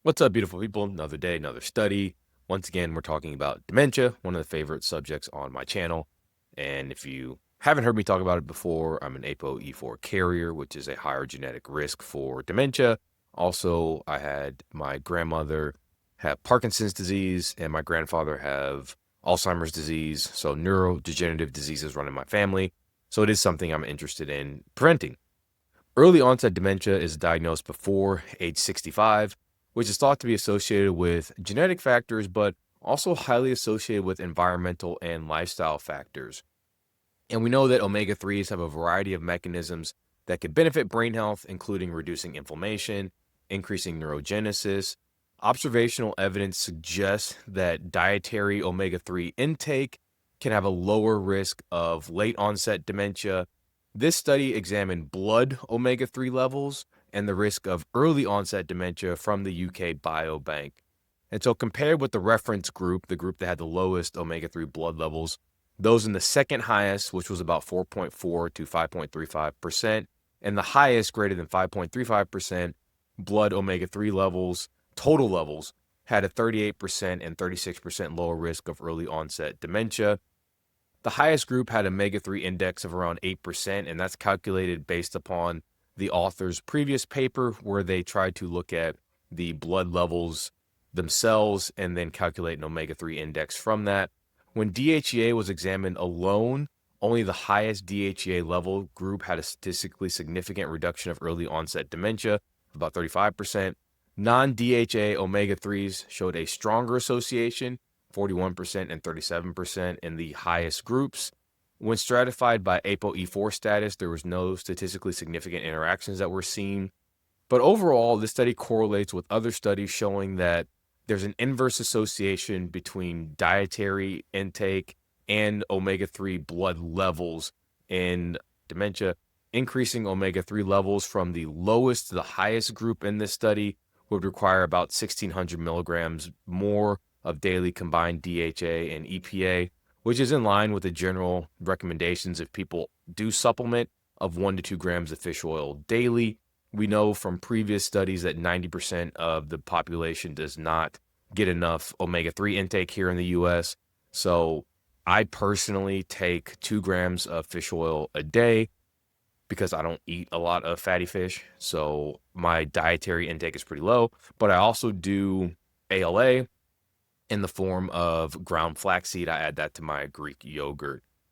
What's up, beautiful people? Another day, another study. Once again, we're talking about dementia, one of the favorite subjects on my channel. And if you haven't heard me talk about it before, I'm an ApoE4 carrier, which is a higher genetic risk for dementia. Also, I had my grandmother have Parkinson's disease and my grandfather have Alzheimer's disease. So neurodegenerative diseases run in my family. So it is something I'm interested in preventing. Early onset dementia is diagnosed before age 65, which is thought to be associated with genetic factors, but also highly associated with environmental and lifestyle factors. And we know that omega 3s have a variety of mechanisms that could benefit brain health, including reducing inflammation, increasing neurogenesis. Observational evidence suggests that dietary omega 3 intake can have a lower risk of late onset dementia. This study examined blood omega 3 levels and the risk of early onset dementia from the UK Biobank. And so, compared with the reference group, the group that had the lowest omega 3 blood levels, those in the second highest, which was about 4.4 to 5.35%, and the highest, greater than 5.35%, blood omega 3 levels, total levels, had a 38% and 36% lower risk of early onset dementia. The highest group had an omega 3 index of around 8%, and that's calculated based upon the author's previous paper where they tried to look at the blood levels themselves and then calculate an omega 3 index from that. When DHEA was examined alone, only the highest DHEA level group had a statistically significant reduction of early onset dementia, about 35%. Non-DHA omega 3s showed a stronger association, 41% and 37% in the highest groups. When stratified by ApoE4 status, there was no statistically significant interactions that were seen. But overall, this study correlates with other studies showing that there's an inverse association between dietary intake and omega 3 blood levels in dementia. Increasing omega 3 levels from the lowest to the highest group in this study would require about 1,600 milligrams more of daily combined DHA and EPA, which is in line with the general recommendations if people do supplement of 1 to 2 grams of fish oil daily. We know from previous studies that 90% of the population does not get enough omega 3 intake here in the US. So I personally take 2 grams of fish oil a day because I don't eat a lot of fatty fish. So my dietary intake is pretty low, but I also do ALA in the form of ground flaxseed. I add that to my Greek yogurt.